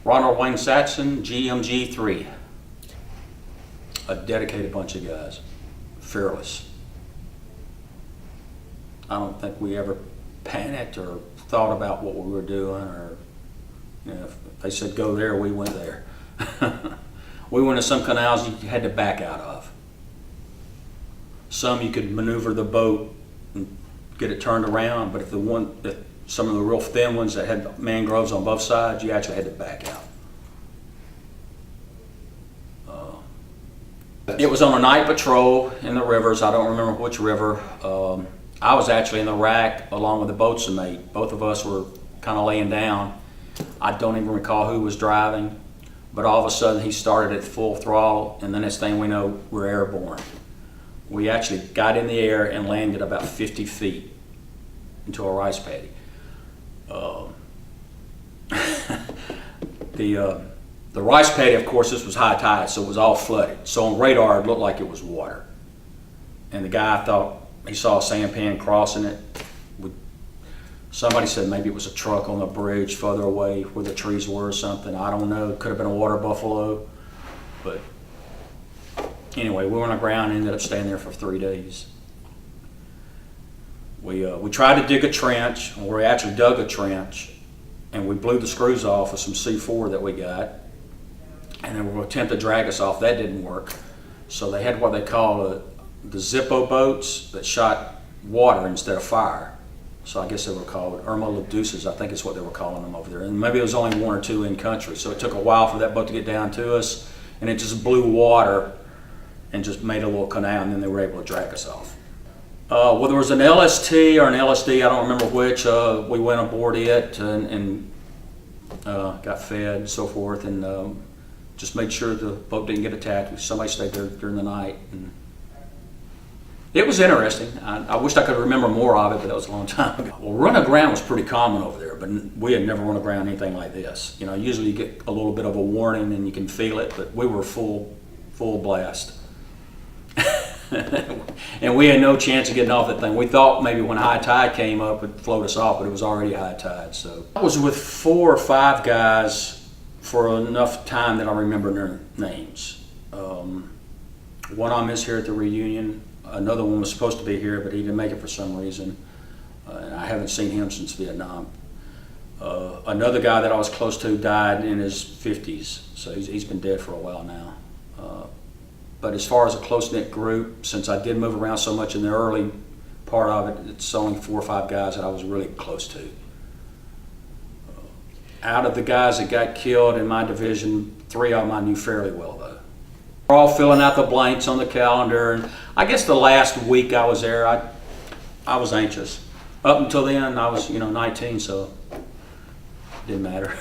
Ronald Wayne Saxon, GMG3. A dedicated bunch of guys, fearless. I don't think we ever panicked or thought about what we were doing, or if they said go there, we went there. We went to some canals you had to back out of. Some you could maneuver the boat and get it turned around, but if some of the real thin ones that had mangroves on both sides, you actually had to back out. It was on a night patrol in the rivers. I don't remember which river. I was actually in the rack along with the boatswain mate. Both of us were kind of laying down. I don't even recall who was driving, but all of a sudden he started at full throttle, and the next thing we know, we're airborne. We actually got in the air and landed about 50 feet into a rice paddy. The rice paddy, of course, this was high tide, so it was all flooded. So on radar, it looked like it was water. And the guy thought he saw a sampan crossing it. Somebody said maybe it was a truck on the bridge further away where the trees were or something. I don't know. Could have been a water buffalo. But anyway, we were on the ground and ended up staying there for 3 days. We tried to dig a trench, or we actually dug a trench, and we blew the screws off of some C4 that we got. And they were going to attempt to drag us off. That didn't work. So they had what they call the Zippo boats that shot water instead of fire. So I guess they were called Irma Deuces, I think is what they were calling them over there. And maybe there was only one or two in country. So it took a while for that boat to get down to us, and it just blew water and just made a little canal, and then they were able to drag us off. Well, there was an LST or an LSD, I don't remember which. We went aboard it and got fed and so forth, and just made sure the boat didn't get attacked. Somebody stayed there during the night. And it was interesting. I wished I could remember more of it, but that was a long time ago. Well, run aground was pretty common over there, but we had never run aground anything like this. You know, usually you get a little bit of a warning and you can feel it, but we were full blast. And we had no chance of getting off that thing. We thought maybe when high tide came up it'd float us off, but it was already high tide. So I was with 4 or 5 guys for enough time that I remember their names. One of them is here at the reunion. Another one was supposed to be here, but he didn't make it for some reason. And I haven't seen him since Vietnam. Another guy that I was close to died in his 50s, so he's been dead for a while now. But as far as a close-knit group, since I did move around so much in the early part of it, it's only 4 or 5 guys that I was really close to. Out of the guys that got killed in my division, 3 of them I knew fairly well, though. We're all filling out the blanks on the calendar, and I guess the last week I was there, I was anxious. Up until then, I was 19, so it didn't matter.